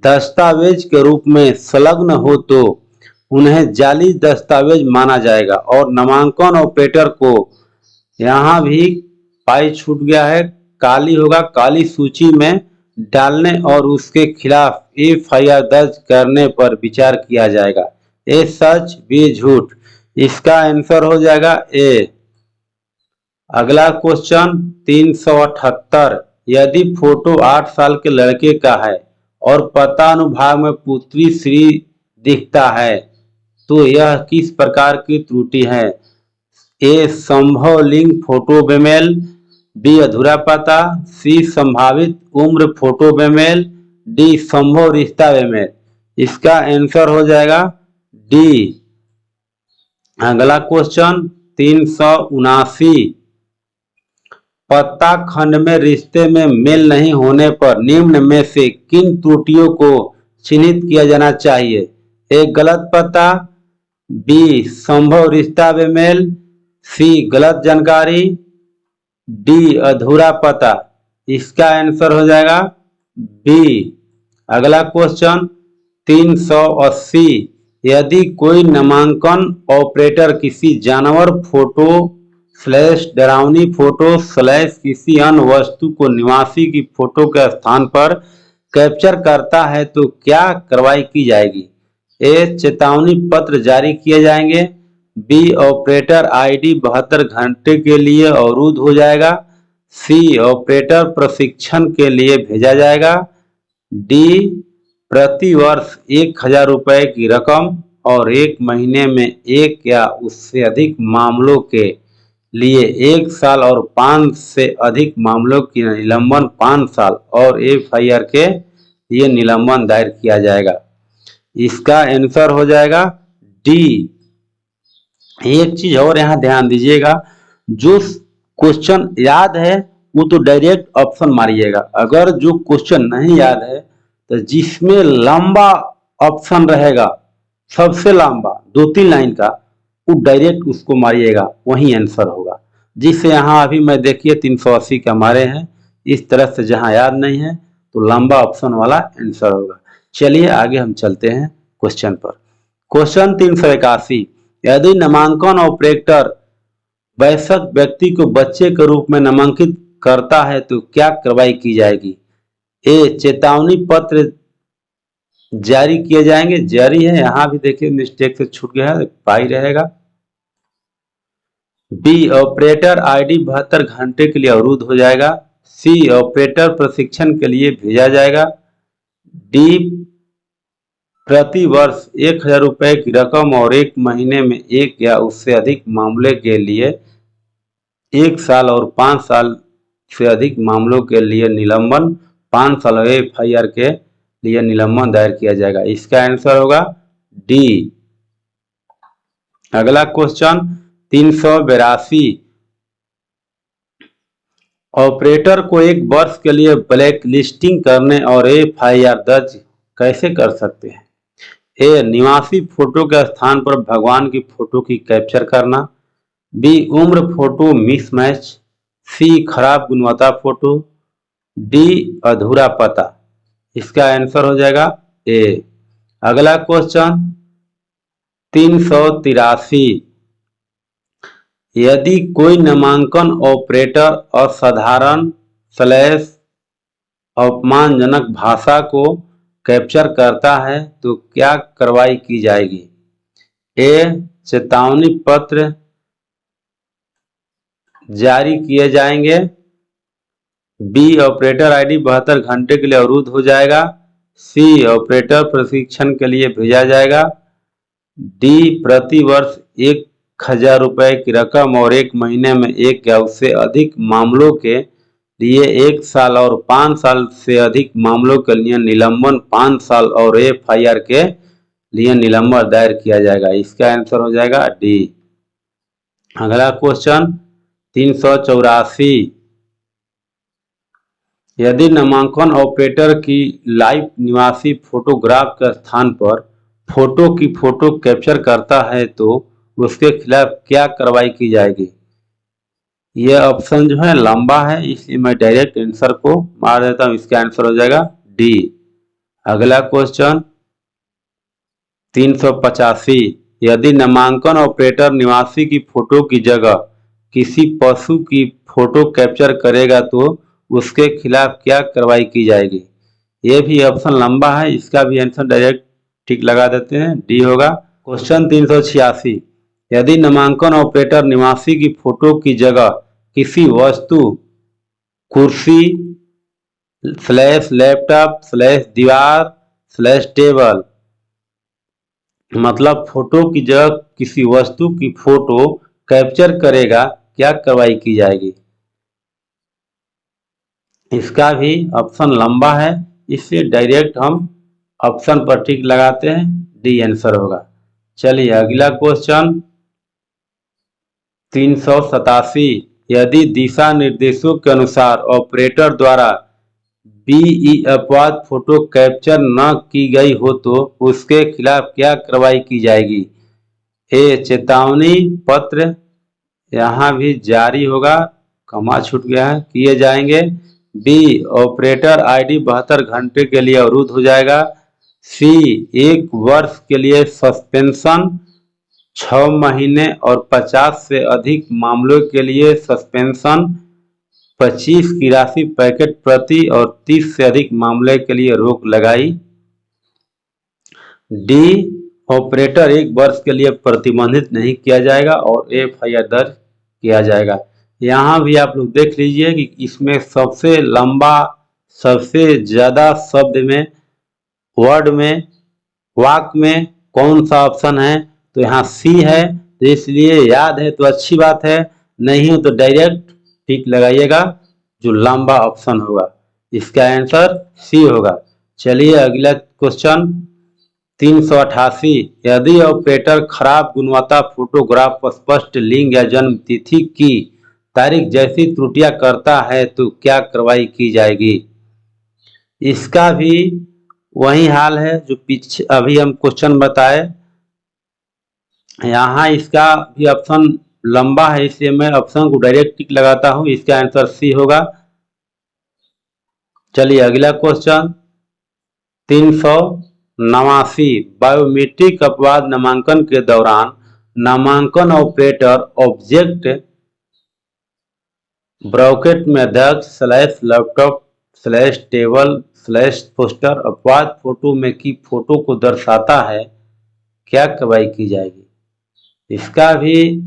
दस्तावेज के रूप में संलग्न हो तो उन्हें जाली दस्तावेज माना जाएगा और नामांकन ऑपरेटर को यहाँ भी पाई छूट गया है, काली होगा, काली सूची में डालने और उसके खिलाफ FIR दर्ज करने पर विचार किया जाएगा। ए सच बी झूठ। इसका आंसर हो जाएगा ए। अगला क्वेश्चन 378। यदि फोटो 8 साल के लड़के का है और पता अनुभाग में पुत्री श्री दिखता है तो यह किस प्रकार की त्रुटि है? ए संभव लिंग फोटो बेमेल, बी अधूरा पता, सी संभावित उम्र फोटो बेमेल, डी संभव रिश्ता बेमेल। इसका आंसर हो जाएगा डी। अगला क्वेश्चन 379। पत्ता खंड में रिश्ते में मेल नहीं होने पर निम्न में से किन त्रुटियों को चिन्हित किया जाना चाहिए? ए गलत पता, बी संभव रिश्ता बेमेल, सी गलत जानकारी, डी अधूरा पता। इसका आंसर हो जाएगा बी अगला क्वेश्चन 380, यदि कोई नामांकन ऑपरेटर किसी जानवर फोटो स्लैश डरावनी फोटो स्लैश किसी अन्य वस्तु को निवासी की फोटो के स्थान पर कैप्चर करता है तो क्या कार्रवाई की जाएगी? ए, चेतावनी पत्र जारी किए जाएंगे। बी, ऑपरेटर आईडी 72 घंटे के लिए अवरुद्ध हो जाएगा। सी, ऑपरेटर प्रशिक्षण के लिए भेजा जाएगा। डी, प्रति वर्ष 1000 रुपए की रकम और 1 महीने में 1 या उससे अधिक मामलों के लिए 1 साल और 5 से अधिक मामलों की निलंबन 5 साल और एफआईआर के लिए निलंबन दायर किया जाएगा। इसका आंसर हो जाएगा डी। एक चीज और यहाँ ध्यान दीजिएगा, जो क्वेश्चन याद है वो तो डायरेक्ट ऑप्शन मारिएगा। अगर जो क्वेश्चन नहीं याद है तो जिसमें लंबा ऑप्शन रहेगा, सबसे लंबा 2-3 लाइन का, वो डायरेक्ट उसको मारिएगा, वही आंसर होगा। जिससे यहाँ अभी मैं देखिए 380 का मारे हैं, इस तरह से जहाँ याद नहीं है तो लंबा ऑप्शन वाला आंसर होगा। चलिए आगे हम चलते हैं क्वेश्चन पर। क्वेश्चन 381, यदि नामांकन ऑपरेटर वयस्क व्यक्ति को बच्चे के रूप में नामांकित करता है तो क्या कार्रवाई की जाएगी? ए, चेतावनी पत्र जारी किए जाएंगे, जारी है, यहां भी देखिए मिस्टेक से छूट गया है, पाई रहेगा। बी, ऑपरेटर आईडी 72 घंटे के लिए अवरुद्ध हो जाएगा। सी, ऑपरेटर प्रशिक्षण के लिए भेजा जाएगा। डी, प्रति वर्ष 1000 रुपए की रकम और 1 महीने में 1 या उससे अधिक मामले के लिए 1 साल और 5 साल से अधिक मामलों के लिए निलंबन 5 साल और एफआईआर के लिए निलंबन दायर किया जाएगा। इसका आंसर होगा डी। अगला क्वेश्चन 382, ऑपरेटर को 1 वर्ष के लिए ब्लैक लिस्टिंग करने और एफआईआर दर्ज कैसे कर सकते हैं? ए, निवासी फोटो के स्थान पर भगवान की फोटो की कैप्चर करना। बी, उम्र फोटो मिसमैच। सी, खराब गुणवत्ता फोटो। डी, अधूरा पता। इसका आंसर हो जाएगा ए। अगला क्वेश्चन 383, यदि कोई नामांकन ऑपरेटर असाधारण स्लैश अपमानजनक भाषा को कैप्चर करता है तो क्या कार्रवाई की जाएगी? ए, चेतावनी पत्र जारी किए जाएंगे। बी, ऑपरेटर आईडी 72 घंटे के लिए अवरुद्ध हो जाएगा। सी, ऑपरेटर प्रशिक्षण के लिए भेजा जाएगा। डी, प्रति वर्ष 1000 रुपए की रकम और 1 महीने में 1 या उससे अधिक मामलों के लिए 1 साल और 5 साल से अधिक मामलों के लिए निलंबन 5 साल और एफआईआर के लिए निलंबन दायर किया जाएगा। इसका आंसर हो जाएगा डी। अगला क्वेश्चन 384, यदि नामांकन ऑपरेटर की लाइव निवासी फोटोग्राफ के स्थान पर फोटो की फोटो कैप्चर करता है तो उसके खिलाफ क्या कार्रवाई की जाएगी? यह ऑप्शन जो है लंबा है, इसलिए मैं डायरेक्ट आंसर को मार देता हूं। इसका आंसर हो जाएगा डी। अगला क्वेश्चन 385, यदि नामांकन ऑपरेटर निवासी की फोटो की जगह किसी पशु की फोटो कैप्चर करेगा तो उसके खिलाफ क्या कार्रवाई की जाएगी? यह भी ऑप्शन लंबा है, इसका भी आंसर डायरेक्ट ठीक लगा देते हैं, डी होगा। क्वेश्चन 386, यदि नामांकन ऑपरेटर निवासी की फोटो की जगह किसी वस्तु, कुर्सी स्लैश लैपटॉप स्लैश दीवार स्लैश टेबल, मतलब फोटो की जगह किसी वस्तु की फोटो कैप्चर करेगा, क्या कार्रवाई की जाएगी? इसका भी ऑप्शन लंबा है, इसलिए डायरेक्ट हम ऑप्शन पर टिक लगाते हैं, डी आंसर होगा। चलिए अगला क्वेश्चन 387, यदि दिशा निर्देशों के अनुसार ऑपरेटर द्वारा बीई अपवाद फोटो कैप्चर न की गई हो तो उसके खिलाफ क्या कार्रवाई की जाएगी? ए, चेतावनी पत्र यहाँ भी जारी होगा, कमा छूट गया है, किए जाएंगे। बी ऑपरेटर आईडी 72 घंटे के लिए अवरुद्ध हो जाएगा। सी 1 वर्ष के लिए सस्पेंशन, 6 महीने और 50 से अधिक मामलों के लिए सस्पेंशन, 25 की राशि पैकेट प्रति और 30 से अधिक मामले के लिए रोक लगाई। डी ऑपरेटर 1 वर्ष के लिए प्रतिबंधित नहीं किया जाएगा और एफआईआर दर्ज किया जाएगा। यहाँ भी आप लोग देख लीजिए कि इसमें सबसे लंबा, सबसे ज्यादा शब्द में, वर्ड में, वाक्य में कौन सा ऑप्शन है, तो यहाँ सी है। तो इसलिए याद है तो अच्छी बात है, नहीं हो तो डायरेक्ट टिक लगाइएगा जो लंबा ऑप्शन होगा। इसका आंसर सी होगा। चलिए अगला क्वेश्चन 388। यदि ऑपरेटर खराब गुणवत्ता फोटोग्राफ, स्पष्ट लिंग या जन्म तिथि की तारीख जैसी त्रुटियां करता है तो क्या कार्रवाई की जाएगी। इसका भी वही हाल है जो पीछे अभी हम क्वेश्चन बताए। यहाँ इसका भी ऑप्शन लंबा है, इसलिए मैं ऑप्शन को डायरेक्ट टिक लगाता हूं। इसका आंसर सी होगा। चलिए अगला क्वेश्चन 389। बायोमेट्रिक अपवाद नामांकन के दौरान नामांकन ऑपरेटर ऑब्जेक्ट ब्रैकेट में अध्यक्ष / लैपटॉप / टेबल / पोस्टर अपवाद फोटो में की फोटो को दर्शाता है, क्या कार्रवाई की जाएगी। इसका भी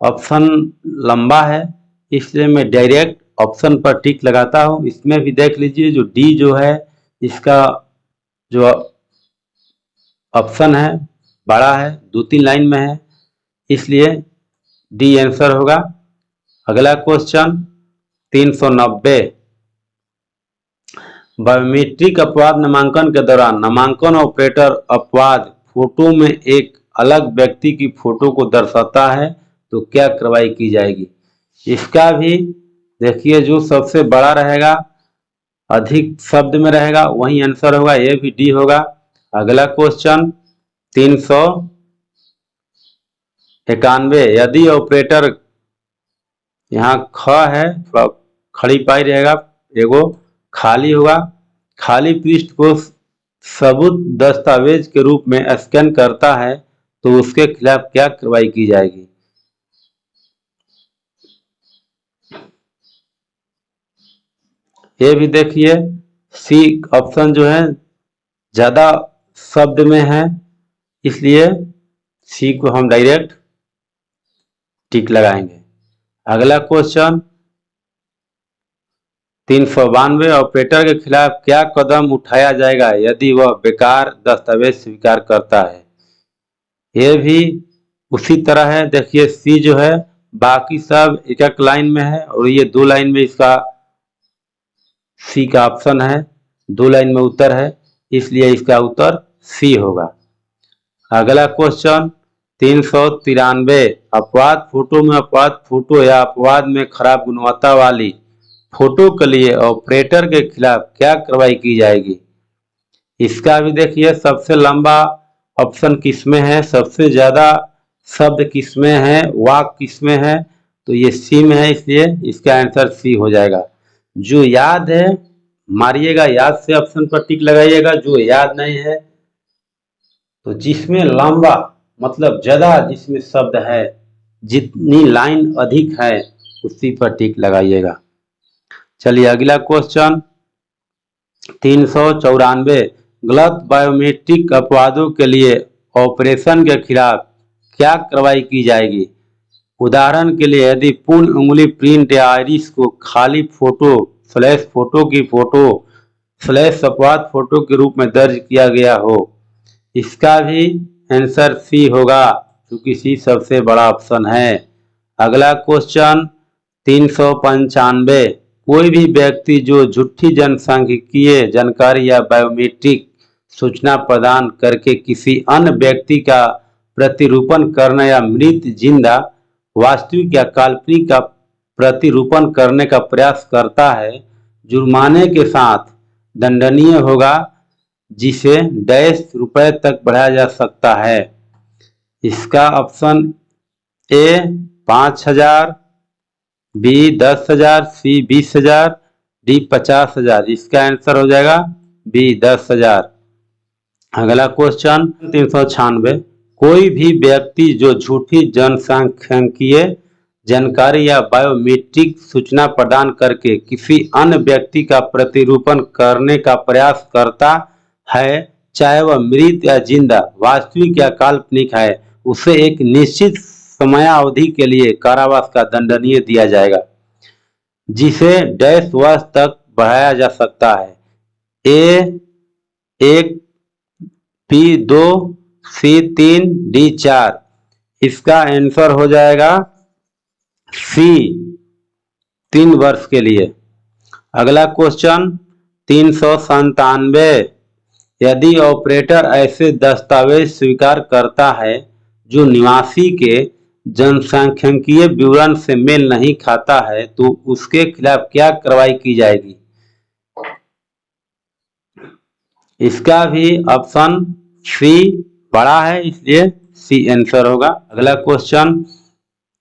ऑप्शन लंबा है, इसलिए मैं डायरेक्ट ऑप्शन पर टिक लगाता हूं। इसमें भी देख लीजिए जो डी जो है, इसका जो ऑप्शन है बड़ा है, 2-3 लाइन में है, इसलिए डी आंसर होगा। अगला क्वेश्चन 390। बायोमेट्रिक अपवाद नामांकन के दौरान नामांकन ऑपरेटर अपवाद फोटो में एक अलग व्यक्ति की फोटो को दर्शाता है तो क्या कार्रवाई की जाएगी। इसका भी देखिए जो सबसे बड़ा रहेगा, अधिक शब्द में रहेगा, वही आंसर होगा, ये भी डी होगा। अगला क्वेश्चन 391। यदि ऑपरेटर, यहाँ ख है, थोड़ा खड़ी पाई रहेगा, एगो खाली होगा, खाली पृष्ठ को सबूत दस्तावेज के रूप में स्कैन करता है तो उसके खिलाफ क्या कार्रवाई की जाएगी। ये भी देखिए सी ऑप्शन जो है ज्यादा शब्द में है, इसलिए सी को हम डायरेक्ट टिक लगाएंगे। अगला क्वेश्चन 392। ऑपरेटर के खिलाफ क्या कदम उठाया जाएगा यदि वह बेकार दस्तावेज स्वीकार करता है। यह भी उसी तरह है। देखिए सी जो है बाकी सब एक लाइन में है और ये 2 लाइन में, इसका सी का ऑप्शन है, 2 लाइन में उत्तर है, इसलिए इसका उत्तर सी होगा। अगला क्वेश्चन 393। अपवाद फोटो में अपवाद फोटो या अपवाद में खराब गुणवत्ता वाली फोटो के लिए ऑपरेटर के खिलाफ क्या कार्रवाई की जाएगी। इसका भी देखिए सबसे लंबा ऑप्शन किसमें है, सबसे ज्यादा शब्द किसमें है, वाक किसमें है, तो ये सी में है, इसलिए इसका आंसर सी हो जाएगा। जो याद है मारिएगा, याद से ऑप्शन पर टिक लगाइएगा, जो याद नहीं है तो जिसमें लंबा मतलब ज्यादा जिसमें शब्द है, जितनी लाइन अधिक है उसी पर टिक लगाइएगा। चलिए अगला क्वेश्चन 394। गलत बायोमेट्रिक अपवादों के लिए ऑपरेशन के खिलाफ क्या कार्रवाई की जाएगी। उदाहरण के लिए यदि पूर्ण उंगली प्रिंट या आइरिस को खाली फोटो / फोटो की फोटो / अपवाद फोटो के रूप में दर्ज किया गया हो। इसका भी आंसर सी होगा क्योंकि सी सबसे बड़ा ऑप्शन है। अगला क्वेश्चन 395। कोई भी व्यक्ति जो झूठी जनसांख्यिकीय जानकारी या बायोमेट्रिक सूचना प्रदान करके किसी अन्य व्यक्ति का प्रतिरूपण करना या मृत जिंदा वास्तविक या काल्पनिक का प्रतिरूपण करने का प्रयास करता है, जुर्माने के साथ दंडनीय होगा, जिसे ₹100 तक बढ़ाया जा सकता है। इसका option A 5,000, B 10,000, C 20,000, D 50,000। इसका आंसर हो जाएगा बी 10,000। अगला क्वेश्चन 396, कोई भी व्यक्ति जो झूठी जनसांख्यिकीय जानकारी या बायोमेट्रिक सूचना प्रदान करके किसी अन्य व्यक्ति का प्रतिरूपण करने का प्रयास करता है, चाहे वह मृत या जिंदा, वास्तविक या काल्पनिक है, उसे एक निश्चित समयावधि के लिए कारावास का दंडनीय दिया जाएगा, जिसे डैश वर्ष तक बढ़ाया जा सकता है। ए 1, बी 2, सी 3, डी 4। इसका आंसर हो जाएगा सी 3 वर्ष के लिए। अगला क्वेश्चन 397, यदि ऑपरेटर ऐसे दस्तावेज स्वीकार करता है जो निवासी के जनसांख्यिकीय विवरण से मेल नहीं खाता है, तो उसके खिलाफ क्या कार्रवाई की जाएगी? इसका भी ऑप्शन सी बड़ा है, इसलिए सी आंसर होगा। अगला क्वेश्चन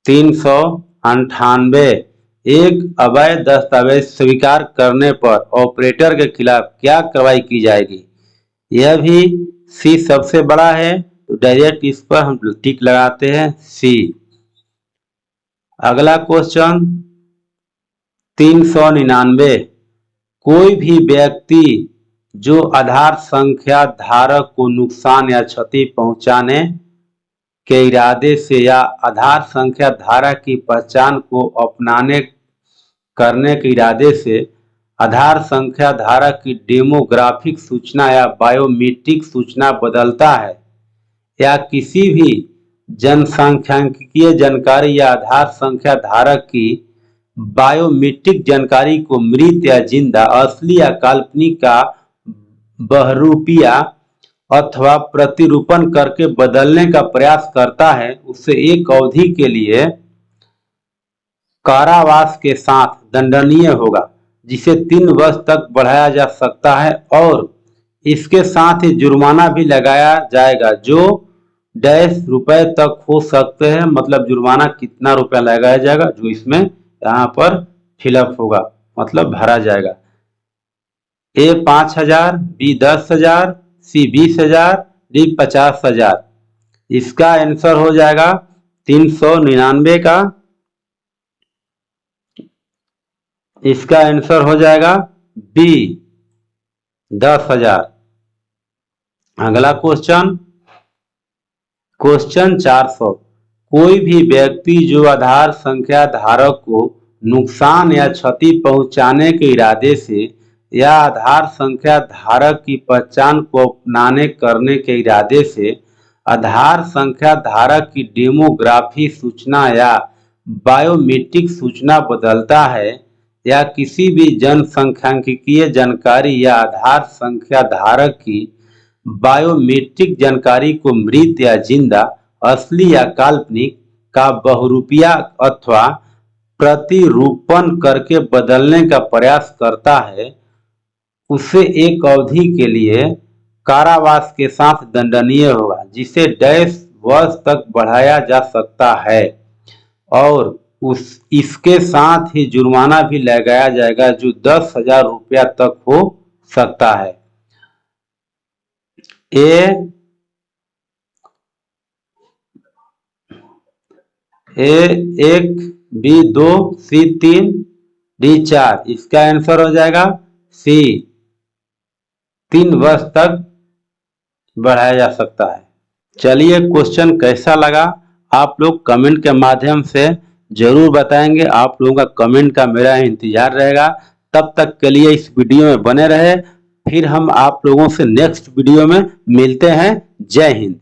398, एक अवैध दस्तावेज स्वीकार करने पर ऑपरेटर के खिलाफ क्या कार्रवाई की जाएगी? यह भी सी सबसे बड़ा है, तो डायरेक्ट इस पर हम टिक लगाते हैं, सी। अगला क्वेश्चन 399, कोई भी व्यक्ति जो आधार संख्या धारक को नुकसान या क्षति पहुंचाने के इरादे से या आधार संख्या धारक की पहचान को अपनाने करने के इरादे से आधार संख्या धारक की डेमोग्राफिक सूचना या बायोमेट्रिक सूचना बदलता है, या किसी भी जनसांख्यिकीय जानकारी या आधार संख्या धारक की बायोमेट्रिक जानकारी को मृत या जिंदा, असली या काल्पनिक का बहुरूपिया अथवा प्रतिरूपण करके बदलने का प्रयास करता है, उससे एक अवधि के लिए कारावास के साथ दंडनीय होगा, जिसे 3 वर्ष तक बढ़ाया जा सकता है, और इसके साथ ही जुर्माना भी लगाया जाएगा, जो डैश रुपए तक हो सकते हैं। मतलब जुर्माना कितना रुपया लगाया जाएगा, जो इसमें यहाँ पर फिलअप होगा, मतलब भरा जाएगा। ए 5,000, बी 10,000, सी 20,000, डी 50,000। इसका आंसर हो जाएगा 399 का। इसका आंसर हो जाएगा बी 10,000। अगला क्वेश्चन 400, कोई भी व्यक्ति जो आधार संख्या धारक को नुकसान या क्षति पहुंचाने के इरादे से या आधार संख्या धारक की पहचान को अपनाने करने के इरादे से आधार संख्या धारक की डेमोग्राफी सूचना या बायोमेट्रिक सूचना बदलता है, या किसी भी जनसांख्यिकीय जानकारी या आधार संख्या धारक की बायोमेट्रिक जानकारी को मृत या जिंदा, असली या काल्पनिक का बहुरूपिया अथवा प्रतिरूपण करके बदलने का प्रयास करता है, उसे एक अवधि के लिए कारावास के साथ दंडनीय होगा, जिसे डैश वर्ष तक बढ़ाया जा सकता है, और इसके साथ ही जुर्माना भी लगाया जाएगा, जो 10,000 रुपया तक हो सकता है। ए 1, बी 2, सी 3, डी 4। इसका आंसर हो जाएगा सी 3 वर्ष तक बढ़ाया जा सकता है। चलिए, क्वेश्चन कैसा लगा आप लोग कमेंट के माध्यम से जरूर बताएंगे। आप लोगों का कमेंट का मेरा इंतजार रहेगा। तब तक के लिए इस वीडियो में बने रहे, फिर हम आप लोगों से नेक्स्ट वीडियो में मिलते हैं। जय हिंद।